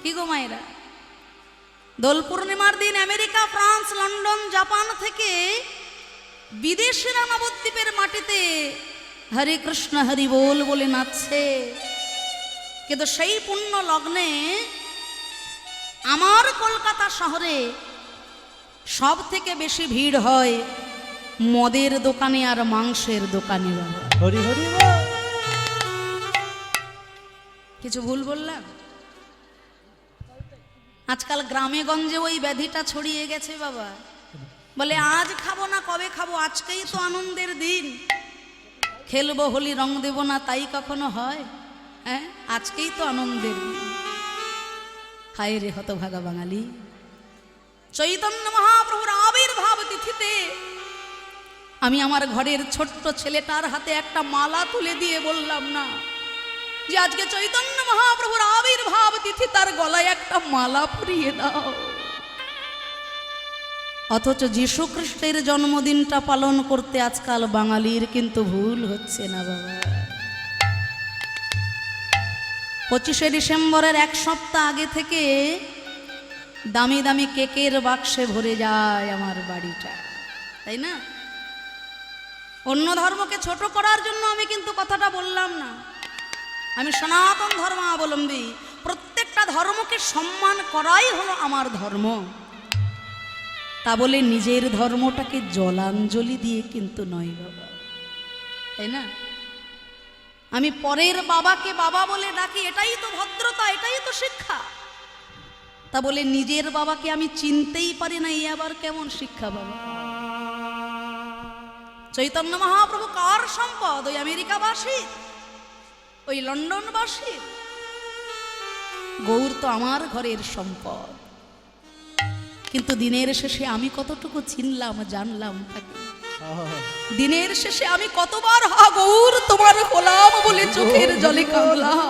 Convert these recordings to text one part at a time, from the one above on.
কি গো মায়েরা, দোল পূর্ণিমার দিন আমেরিকা, ফ্রান্স, লন্ডন, জাপান থেকে বিদেশিরা নবদ্বীপের মাটিতে হরে কৃষ্ণ হরি বল বলে নাচছে। কিন্তু সেই পুণ্য লগ্নে আমার কলকাতা শহরে সব থেকে বেশি ভিড় হয় মদের দোকানে আর মাংসের দোকানে। বাবা হরি হরি কিছু ভুল বললাম? আজকাল গ্রামে গঞ্জে ওই ব্যাধিটা ছড়িয়ে গেছে বাবা। বলে আজ খাবো না কবে খাবো, আজকেই তো আনন্দের দিন, খেলবো হোলি রং দেব না, তাই কখনো হয়? হ্যাঁ, আজকেই তো আনন্দের দিন। হায় রে হতভাগা বাঙালি, চৈতন্য মহাপ্রভুর আবির্ভাব তিথিতে আমি আমার ঘরের ছোট্ট ছেলেটার হাতে একটা মালা তুলে দিয়ে বললাম না যে আজকে চৈতন্য মহাপ্রভুর আবির্ভাব তিথি, তার গলায় একটা মালা পরিয়ে দাও। অথচ যীশু খ্রিস্টের জন্মদিনটা পালন করতে আজকাল বাঙালির কিন্তু ভুল হচ্ছে না বাবা। 25শে ডিসেম্বরের এক সপ্তাহ আগে থেকে দামি দামি কেকের বাক্সে ভরে যায় আমার বাড়িটা, তাই না? অন্য ধর্মকে ছোট করার জন্য আমি কিন্তু কথাটা বললাম না। আমি সনাতন ধর্মাবলম্বী, প্রত্যেকটা ধর্মকে সম্মান করাই হলো আমার ধর্ম। তা বলে নিজের ধর্মটাকে জলাঞ্জলি দিয়ে কিন্তু নয় বাবা, তাই না? আমি পরের বাবাকে বাবা বলে ডাকি, এটাই তো ভদ্রতা, এটাই তো শিক্ষা। তা বলে নিজের বাবাকে আমি চিনতেই পারি না, এই আবার কেমন শিক্ষা বাবা? চৈতন্য মহাপ্রভু কার সম্পদ? ওই আমেরিকাবাসী, ওই লন্ডনবাসী? গৌর তো আমার ঘরের সম্পদ। কিন্তু দিনের শেষে আমি কতটুকু চিনলাম জানলাম তাকে? দিনের শেষে আমি কতবার হা গৌর তোমার গোলাম বলে চোখের জলে কাঁদলাম।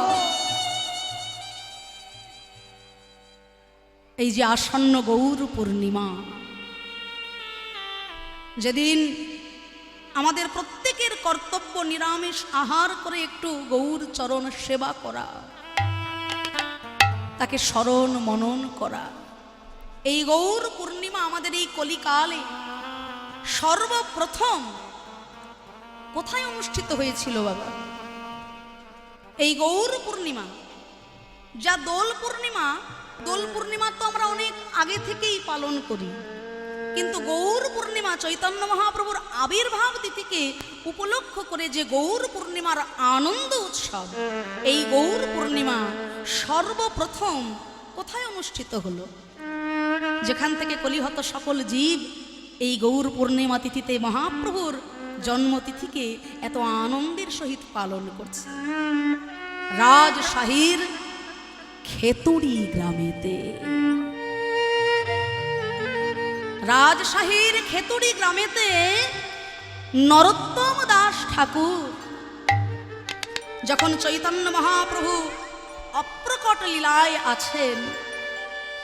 এই যে আসন্ন গৌর পূর্ণিমা, যেদিন আমাদের প্রত্যেকের কর্তব্য নিরামিষ আহার করে একটু গৌর চরণ সেবা করা, তাকে স্মরণ মনন করা। এই গৌর পূর্ণিমা আমাদের এই কলিকালে সর্বপ্রথম কোথায় অনুষ্ঠিত হয়েছিল বাবা? এই গৌর পূর্ণিমা, যা দোল পূর্ণিমা, দোল পূর্ণিমা তো আমরা অনেক আগে থেকেই পালন করি, কিন্তু গৌর পূর্ণিমা চৈতন্য মহাপ্রভুর আবির্ভাব তিথিকে উপলক্ষ করে যে গৌর পূর্ণিমার আনন্দ উৎসব, এই গৌর পূর্ণিমা সর্বপ্রথম কোথায় অনুষ্ঠিত হলো? যেখান থেকে কলিহত সকল জীব এই গৌর পূর্ণিমা তিথিতে মহাপ্রভুর জন্মতিথিকে এত আনন্দের সহিত পালন করছে। রাজশাহীর খেতুড়ি গ্রামেতে, রাজশাহীর খেতুড়ি গ্রামেতে নরোত্তম দাস ঠাকুর যখন চৈতন্য মহাপ্রভু অপ্রকট লীলায় আছেন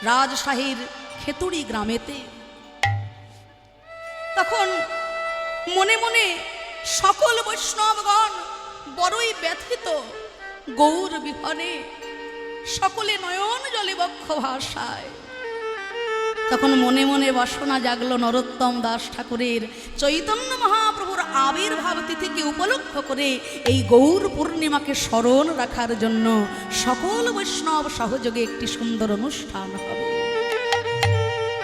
রাজশাহীর খেতুড়ি গ্রামেতে, তখন মনে মনে সকল বৈষ্ণবগণ বড়ই ব্যথিত। গৌর বিহনে সকলে নয়ন জলে বক্ষ ভাষায়। তখন মনে মনে বাসনা জাগলো নরোত্তম দাস ঠাকুরের চৈতন্য মহাপ্রভুর আবির্ভাব তিথিকে উপলক্ষ করে এই গৌর পূর্ণিমাকে স্মরণ রাখার জন্য সকল বৈষ্ণব সহযোগে একটি সুন্দর অনুষ্ঠান হবে।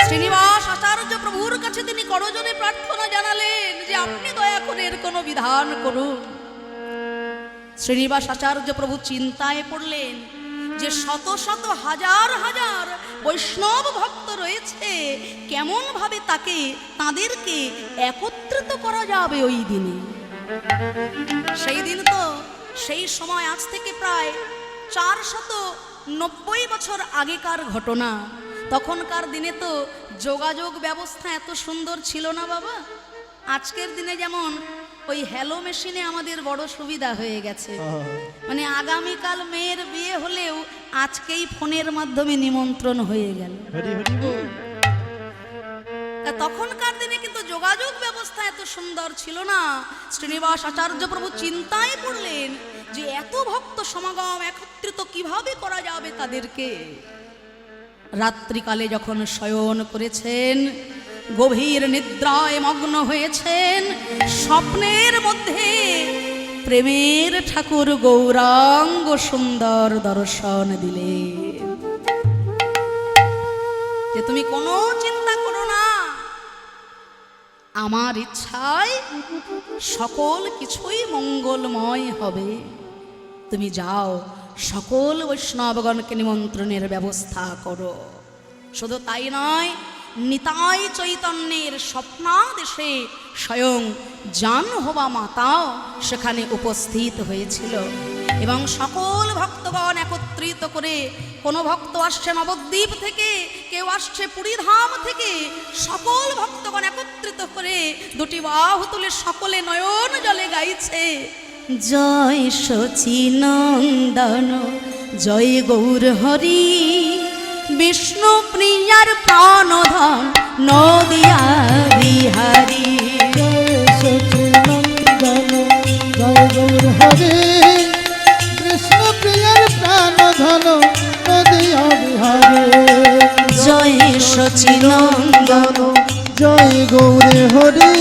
শ্রীনিবাস আচার্য প্রভুর কাছে তিনি করজোড়ে প্রার্থনা জানালেন যে আপনি দয়া করে এর কোনো বিধান করুন। শ্রীনিবাস আচার্য প্রভু চিন্তায় পড়লেন যে শত শত হাজার হাজার বৈষ্ণব ভক্ত রয়েছে, কেমন ভাবে তাদেরকে একত্রিত করা যাবে ওই দিনে? সেই দিন তো, সেই সময় আজ থেকে প্রায় 490 বছর আগেকার ঘটনা। তখনকার দিনে তো যোগাযোগ ব্যবস্থা এত সুন্দর ছিল না বাবা। আজকের দিনে যেমন ওই হ্যালো মেশিনে আমাদের বড় সুবিধা হয়ে গেছে, মানে আগামীকাল মেয়ের বিয়ে হলেও আজকেই ফোনের মাধ্যমে নিমন্ত্রণ হয়ে গেল। তখনকার দিনে কিন্তু যোগাযোগ ব্যবস্থা এত সুন্দর ছিল না। শ্রীনিবাস আচার্য প্রভু চিন্তায় পড়লেন যে এত ভক্ত সমাগম একত্রিত কিভাবে করা যাবে তাদেরকে। রাত্রিকালে যখন শয়ন করেছেন, গভীর নিদ্রায় মগ্ন হয়েছেন, স্বপ্নের মধ্যে প্রেমের ঠাকুর গৌরাঙ্গ সুন্দর দর্শন দিলেন যে তুমি কোনো চিন্তা করো না, আমার ইচ্ছায় সকল কিছুই মঙ্গলময় হবে। তুমি যাও, সকল বৈষ্ণবগণকে নিমন্ত্রণের ব্যবস্থা করো। শুধু তাই নয়, নিতাই চৈতন্যের স্বপ্নাদেশে স্বয়ং জাহ্নবা মাতাও সেখানে উপস্থিত হয়েছিল এবং সকল ভক্তগণ একত্রিত করে, কোনো ভক্ত আসছে নবদ্বীপ থেকে, কেউ আসছে পুরীধাম থেকে, সকল ভক্তগণ একত্রিত করে দুটি বাহু তুলে সকলে নয়ন জলে গাইছে, জয় সচিনন্দন জয় গৌর হরি, বিষ্ণু প্রিয়ার প্রাণধন নদিয়া বিহারী। জয় সচিনন্দন জয় গৌর হরি, কৃষ্ণ প্রিয়ার প্রাণধন নদিয়া বিহারী। জয় সচিনন্দন জয় গৌর হরি,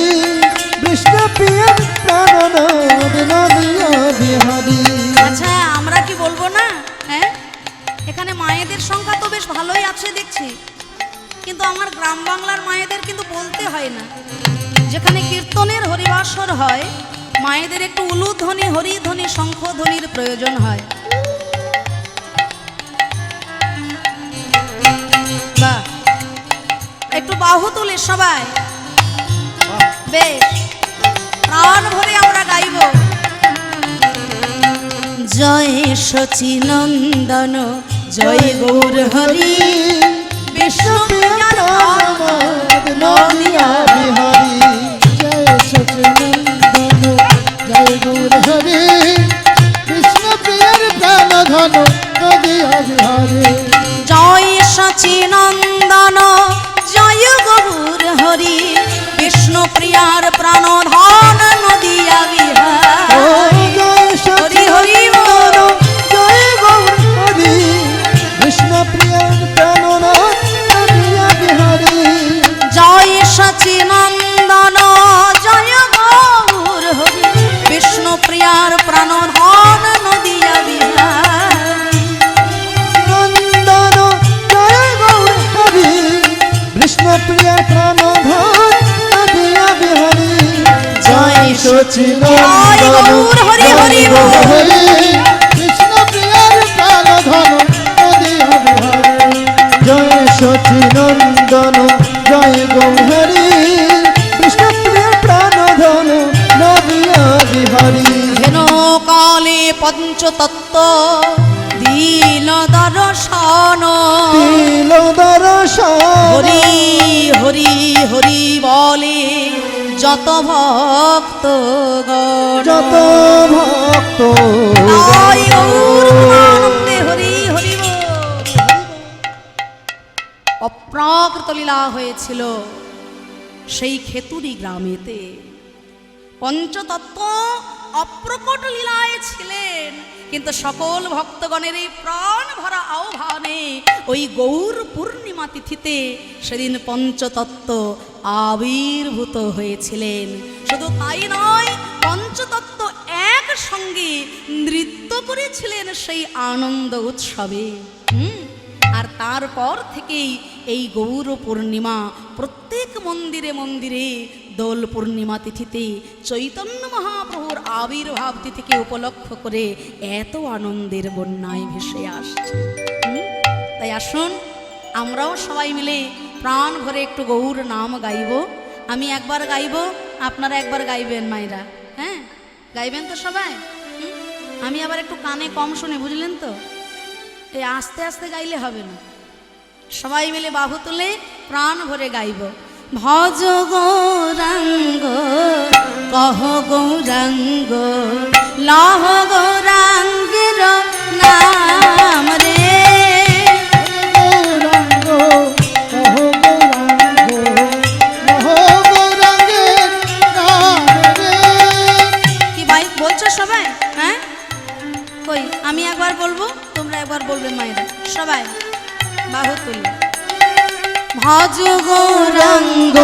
বিষ্ণু প্রিয়ার প্রাণধন নদিয়া বিহারী। আচ্ছা, আমরা কি বলবো না? হ্যাঁ, এখানে মায়েদের সংখ্যা তো বেশ ভালোই আছে দেখছি, কিন্তু আমার গ্রাম বাংলার মায়েদের কিন্তু বলতে হয় না। যেখানে কীর্তনের হরিবাসর হয়, মায়েদের একটু উলুধ্বনি, হরিধ্বনি, শঙ্খধ্বনির প্রয়োজন হয়। বাহ, একটু বাহু তুলে সবাই বেশ প্রাণ ভরে আমরা গাইব। জয় সচিনন্দন জয় গৌর হরি, বিষ্ণু প্রিয়ার নদিয়া বিহারী। জয় সচিনন্দন জয় গৌর হরি, কৃষ্ণ প্রিয়ার প্রাণধন নদিয়া বিহারী। জয় সচিনন্দন জয় গৌর হরি, বিষ্ণু প্রিয়ার প্রাণধন নদিয়া বিহারী। হরি হরি বল, জয় গৌর হরি, কৃষ্ণ প্রিয়ার প্রাণধন নদিয়া বিহারী। জয় সচিনন্দন জয় গৌর হরি, বিষ্ণু প্রিয়ার প্রাণধন নদিয়া বিহারী। নন্দন জয় গৌর হরি, কৃষ্ণ প্রিয়ার প্রাণধন নদিয়া বিহারী। জয় সচিনন্দন হরি হরি বল, হরি, কৃষ্ণ প্রিয়ার প্রাণধন নদিয়া বিহারী। জয় সচিনন্দন জয় গৌহরি, কৃষ্ণ প্রিয়ার প্রাণধন নদিয়া বিহারী। হেন কালে পঞ্চতত্ত্ব দিল দর্শন, দিল দর্শন, হরি হরি হরি বলে যত ভক্ত যত ভক্ত আনন্দে হরি হরি বল। অপ্রাকৃত লীলা হয়েছিল সেই খেতুরি গ্রামেতে। পঞ্চতত্ত্ব অপ্রকট লীলায় ছিলেন, কিন্তু সকল ভক্তগণের এই প্রাণ ভরা আহ্বানে ওই গৌর পূর্ণিমা তিথিতে সেদিন পঞ্চতত্ত্ব আবির্ভূত হয়েছিলেন। শুধু তাই নয়, পঞ্চতত্ত্ব একসঙ্গে নৃত্য করেছিলেন সেই আনন্দ উৎসবে। আর তারপর থেকেই এই গৌর পূর্ণিমা প্রত্যেক মন্দিরে মন্দিরে দোল পূর্ণিমা তিথিতে চৈতন্য মহাপ্রভুর আবির্ভাব তিথিকে উপলক্ষ করে এত আনন্দের বন্যায় ভেসে আসছে। তাই আসুন আমরাও সবাই মিলে প্রাণ ভরে একটু গৌর নাম গাইব। আমি একবার গাইব, আপনারা একবার গাইবেন মায়েরা। হ্যাঁ, গাইবেন তো সবাই? আমি আবার একটু কানে কম শুনে, বুঝলেন তো? এই আস্তে আস্তে গাইলে হবে না, সবাই মিলে বাহু তুলে প্রাণ ভরে গাইব। ভজ গৌরাঙ্গ কহ গৌরাঙ্গ লহ গৌরাঙ্গের নাম রে। গৌরাঙ্গ কহ গৌরাঙ্গ লহ গৌরাঙ্গের নাম রে। কি ভাই বলছো সবাই? হ্যাঁ, কই আমি একবার বলবো, তোমরা একবার বলবে মায়েরা সবাই। বাহু তুলি ভজ গৌরাঙ্গ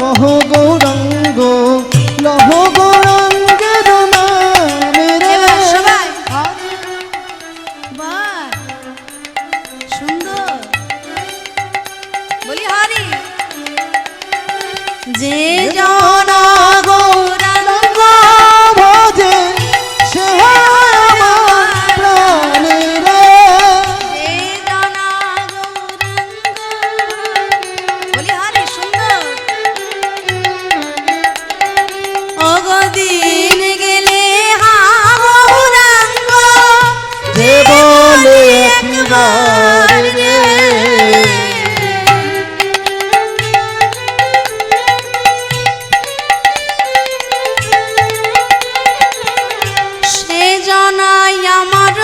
কহ গৌরাঙ্গ লহ গৌরাঙ্গের নামে রে। এবার সবাই বাহ সুন্দর বলি হরি যে জন গৌরাঙ্গ ভজে সে আমার প্রাণের রে। যে জন গৌরাঙ্গ বলি হরি সুন্দর অগদিন গেলে হা গৌরাঙ্গ যে বলে একবার রে। সে জনাই আমার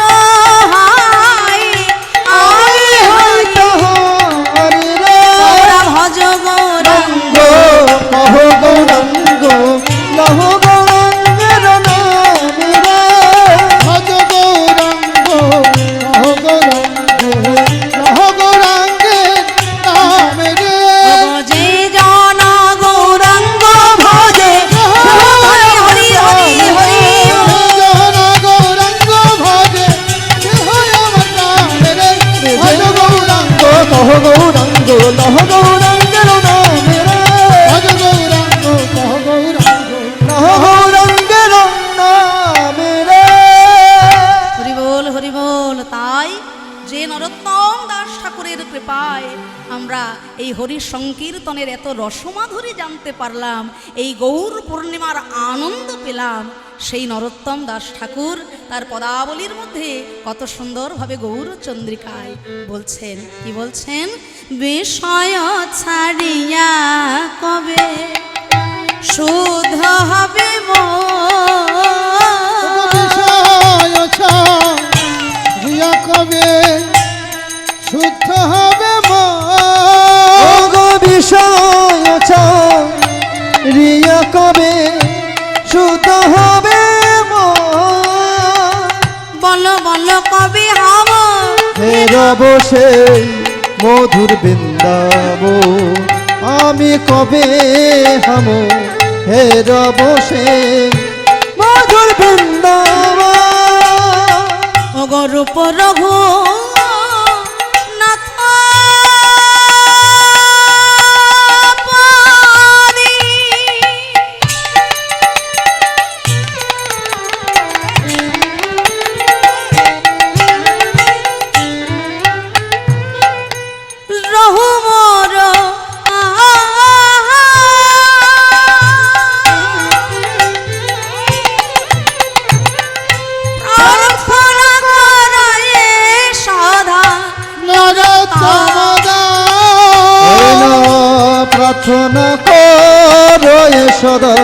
হাই আমি হয়তো হরি রে। ওরা ভজ গৌরাঙ্গ কহ গৌরাঙ্গ লহ গৌরাঙ্গের নামে রে। ভজ গৌরাঙ্গ কহ গৌরাঙ্গ লহ গৌরাঙ্গের নামে রে। যে জন গৌরাঙ্গ ভজে হরি হরি হরি হরি জন গৌরাঙ্গ ভজে সে হয় আমার প্রাণের রে। ভজ গৌরাঙ্গ কহ গৌরাঙ্গ লহ গৌরাঙ্গের নামে রে। ভজ গৌরাঙ্গ কহ গৌরাঙ্গ লহ গৌরাঙ্গের নামে রে। হরি বল তাই যে নরোত্তম দাস ঠাকুরের কৃপায় আমরা এই হরি সংকীর্তনের এত রসমাধুরী জানতে পারলাম, এই গৌর পূর্ণিমার আনন্দ পেলাম। সেই নরোত্তম দাস ঠাকুর তার পদাবলীর মধ্যে কত সুন্দরভাবে গৌর চন্দ্রিকায় বলছেন, কি বলছেন? বিষয় ছাড়িয়া কবে শুদ্ধ হবে মন। বিষয় ছাড়িয়া কবে শুদ্ধ হবে মন। বিষয় ছাড়িয়া কবে শুদ্ধ হবে মন। বলো বলো কবি হব ফেরব সেই মধুর বৃন্দাব আমি কবে হাম ফেরব সেই মধুর বৃন্দাব। অগরূপ রঘু নাথ পাদি। রহু মোর প্রার্থনা করে সদা এন প্রার্থনা করো এ সদা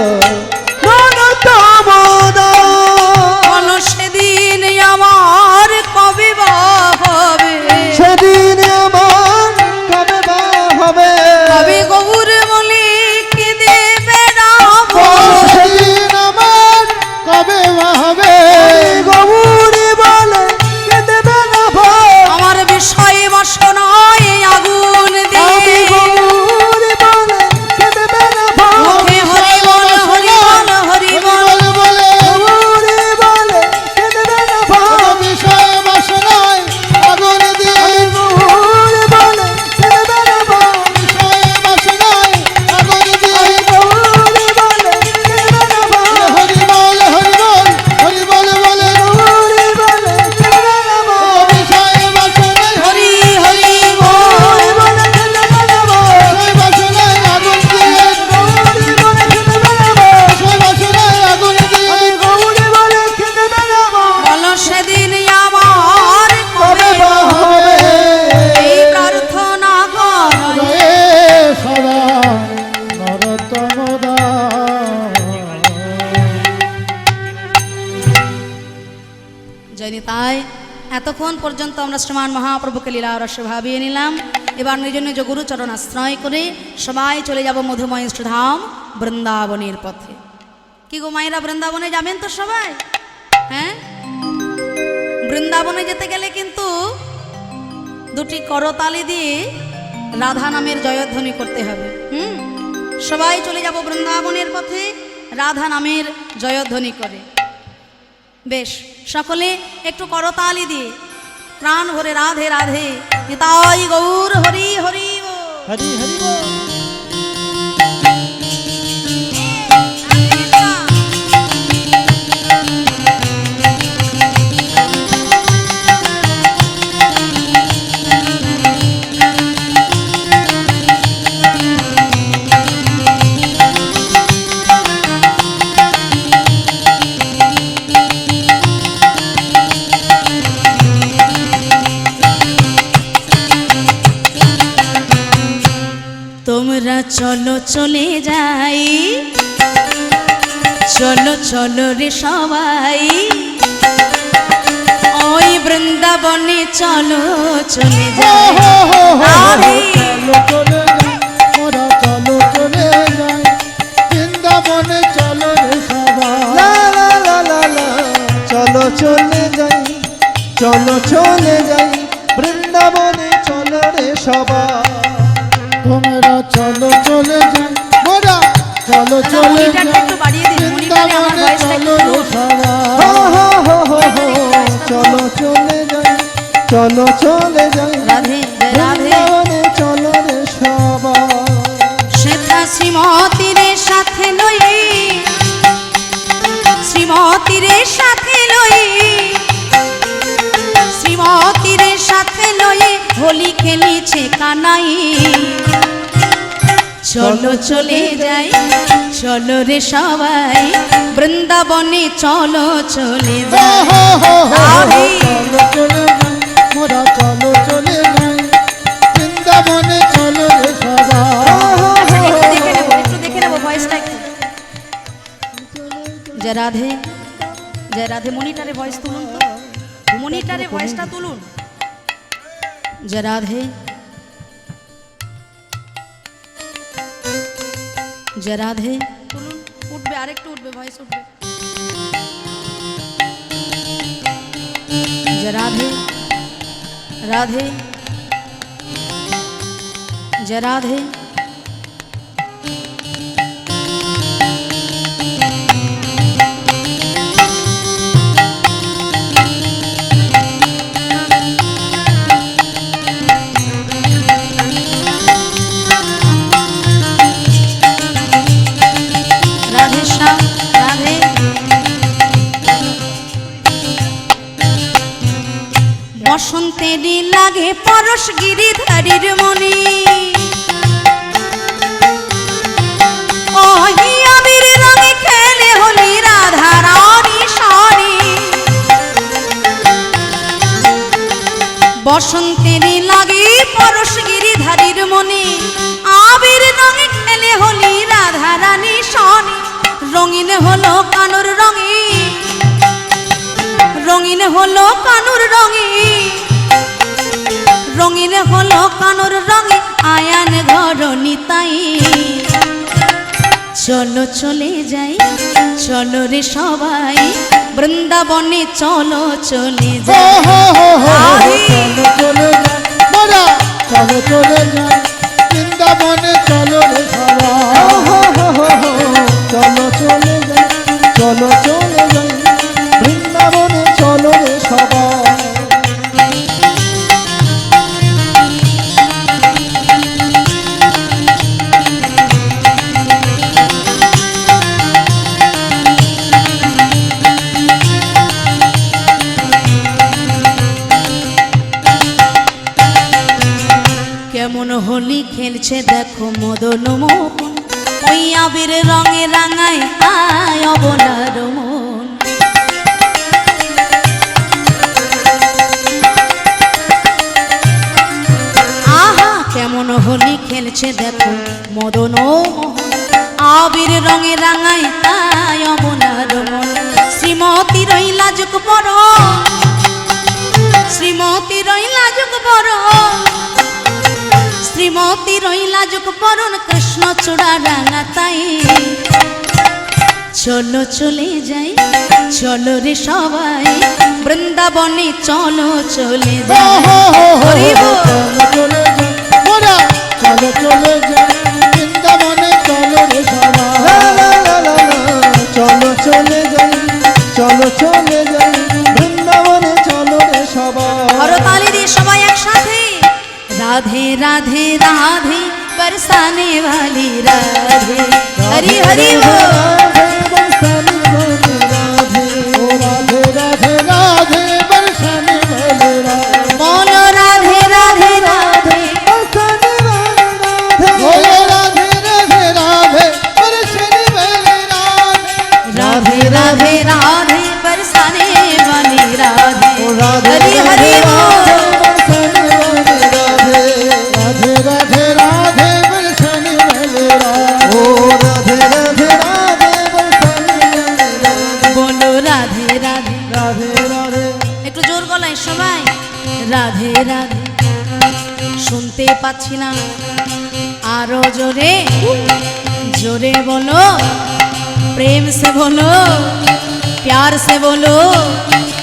বলো সেদিন আমার কবি বা হবে, সেদিন আমার কবে বা হবে। কবি গৌর বলি কি দেবে রাম। সেদিন আমার কবে বা হবে। গৌরী বলে কে দেবে না ভয়। আমার বিষয় বাসনায় আগুন আমি দিয়ে গৌরী বলে কে দেবে না ভয়। মুখে হরি বল হরি বল হরি বল। বলে গৌরী বলে কে দেবে না ভয়। বিষয় বাসনায় আগুন দিয়ে গৌরী বলে কে দেবে না ভয়। বিষয় বাসনায় আগুন দিয়ে গৌরী বলে কে দেবে না ভয়। হরি বল হরি বল হরি বল বলে গৌরী বলে কে দেবে না ভয়। বিষয় বাসনায় হরি হরি বল গৌরী বলে কে দেবে না ভয়। বিষয় বাসনায় আগুন দিয়ে গৌরী বলে কে দেবে না ভয়। বিষয় বাসনায় আগুন দিয়ে গৌরী বলে কে দেবে না ভয়। বলো সেদিন আমার কবে বা হবে। এই প্রার্থনা কর। জয়ে সদা নরোত্তম দাস। জয়নি তাই এতক্ষণ পর্যন্ত আমরা শ্রীমান মহাপ্রভুকে লীলা রসে ভাবিয়ে নিলাম। এবার নিজ নিজ গুরুচরণ আশ্রয় করে সবাই চলে যাব মধুময় ধাম বৃন্দাবনের পথে। কি গো মায়েরা, বৃন্দাবনে যাবেন তো সবাই? হ্যাঁ, বৃন্দাবনে যেতে গেলে কিন্তু দুটি করতালি দিয়ে রাধা নামের জয়ধ্বনি করতে হবে। সবাই চলে যাব বৃন্দাবনের পথে রাধা নামের জয়ধ্বনি করে। বেশ, সকলে একটু করতালি দিয়ে প্রাণ ভরে রাধে রাধে নিতাই গৌর হরি হরি বল। হরি হরি বল। তোমরা চলো চলে যাই, চলো চলো রে সবাই, ওই বৃন্দাবনে চলো চলে যাই। চলো চলে যাই, মোরা চলো চলে যাই, বৃন্দাবনে চলো রে সবাই। লা লা লা লা লা। চলো চলে যাই, চলো চলে যাই, বৃন্দাবনে চলো রে সবাই। তোমরা চলো চলে যাই, মোরা চলো চলে যাই, বৃন্দাবনে চলো রে সবাই। চলো চলে যাই, চলো চলে যাই, রাধে রাধে বৃন্দাবনে চলো রে সবাই। শ্বেতা শ্রীমতীর সাথে লই, শ্রীমতীর সাথে লই, শ্রীমতীর সাথে লই হোলি খেলিছে কানাই। চলো চলে যাই, চলো রে সবাই, বৃন্দাবনে চলো চলে যাই। চলো চলে যাই, মোরা চলো চলে যাই, বৃন্দাবনে চলো রে সবাই। একটু দেখে নেবো ভয়েসটা একটু। জয় রাধে, জয় রাধে। মনিটারে ভয়েস তুলুন তো, মনিটারে ভয়েসটা তুলুন। জয় রাধে, জয় রাধে তুলুন। উঠবে, আরেকটু উঠবে, ভয়েস উঠবে। জয় রাধে রাধে, জয় রাধে। রাধে শ্যাম রাধে। বসন্তেরই লাগে পরশ গিরিধারীর মনে, ওহি আবির রঙে খেলে হোলি রাধা রানী সরে। বসন্তেরই লাগে পরশ গিরিধারীর মনে, আবির রঙে খেলে হোলি রাধা রানী সনে। রঙিন হলো কানুর রঙে, রঙিন হলো কানুর রঙে, রঙিন হলো কানুর রঙে আয়ান ঘর নিতাই। চলো চলে যাই, চলো রে সবাই, বৃন্দাবনে চলো চলে যাই। চলো চলে যাই, মোরা চলো চলে যাই, বৃন্দাবনে চলো রে সবাই। চলো চলে যাই, চলো চলে যাই, বৃন্দাবনে চলো রে সবাই। কেমন হোলি খেলছে দেখো মদন মোহন, ওই আবির রঙে রাঙায় আয় অবলার মন। আহা কেমন হোলি খেলছে দেখো মদন মোহন, আবির রঙে রাঙায় আয় অবলার মন। শ্রীমতী রইলা যুগ বড়, শ্রীমতী রইলা যুগ বড়, শ্রীমতী রইলা যুগ বরণ কৃষ্ণ চূড়া রাঙা তাই। চলো চলে যাই, চলো রে সবাই বৃন্দাবনে, চলো চলে যাই। হরি বল। চলো চলে যাই, মোরা চলো চলে যাই বৃন্দাবনে, চলো রে সবাই। চলো চলে যাই, চলো চলে যাই বৃন্দাবনে, চলো রে সবাই। হরতালি দিয়ে সবাই একসাথে। রাধে রাধে রাধে बरसाने वाली राधे, हरि हरि बोल। राधे राधे राधे बरसाने वाले राधे, बोलो राधे राधे राधे, बरसाने वाले राधे, बोलो राधे राधे राधे बरसाने वाले राधे, राधे राधे राधे बरसाने वाली राधे, राधे हरि हरि बोल। बरसाने वाले राधे, राधे राधे राधे बरसाने वाले राधे, ओ राधे राधे राधे बरसाने वाले राधे, बोलो राधे राधे, राधे राधे। একটু জোর গলায় সবাই। রাধে রাধে শুনতে পাচ্ছি না, আরো জোরে জোরে बोलो, प्रेम से बोलो, प्यार से बोलो,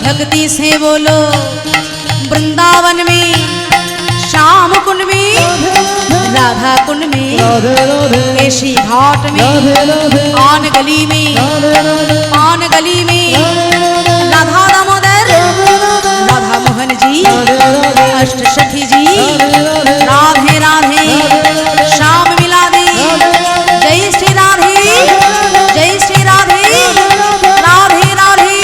भक्ति से बोलो। वृंदावन में, श्याम कुंड में, राधा कुंड में, राधे राधे केशी घाट में, राधे राधे पान गली में, राधे राधे पान गली में, राधा दामोदर, राधा मोहन जी, अष्ट सखी जी, राधे राधे श्याम मिला दे। जय श्री राधे, जय श्री राधे, राधे राधे।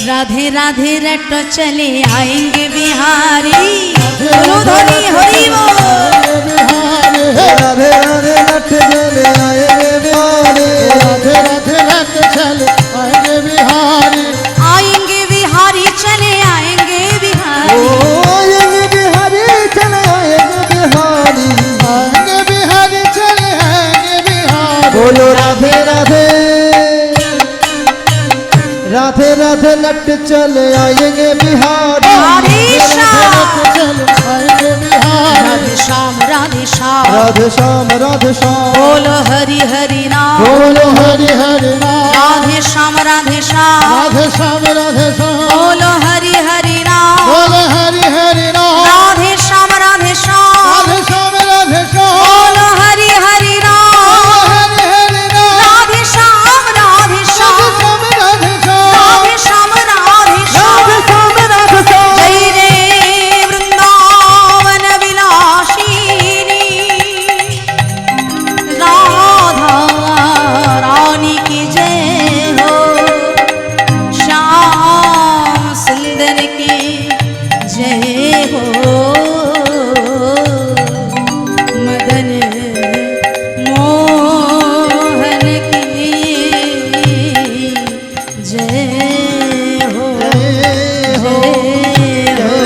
राधे राधे रट चले आएंगे बिहारी, बोलो धनी हरि बोल। राधे राधे रथ चले आएंगे बिहारी, राधे राधे रथ चले आएंगे बिहारी, आएंगे बिहारी चले आएंगे ओ बिहारी, आएंगे बिहारी चले आएंगे बिहारी, आएंगे बिहारी चले आएंगे बिहारी। बोलो राधे राधे, राधे राधे लट चले आएंगे बिहारी, हरे श्याम। चले आएंगे बिहारी, राधे श्याम राधे श्याम, राधे श्याम राधे श्याम, बोलो हरि हरि नाम। बोलो हरि हरि नाम, राधे श्याम राधे श्याम, राधे श्याम राधे श्याम, बोलो हरि हरि नाम। बोलो हरि हरि नाम, राधे श्याम राधे श्याम, राधे श्याम राधे श्याम, बोलो हरि हरि नाम। हरि हरि नाम, राधे श्याम राधे श्याम, श्याम राधे श्याम, राधे श्याम राधे श्याम। राधे श्याम राधे श्याम। जय रे वृंदावन विलासिनी, राधा रानी की जय हो, श्याम सुंदर की जय हो, मदन मोहन की जय हो, जय हो, जय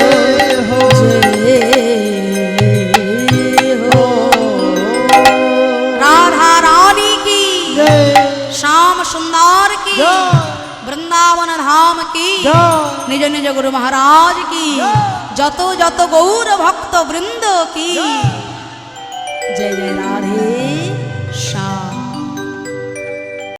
हो, जय हो। राधा रानी की, जय श्याम सुंदर की, जय वृंदावन धाम की, जय। निज निज गुरु महाराज की, যত যত গৌর ভক্ত বৃন্দ की जय जय राधे श्याम।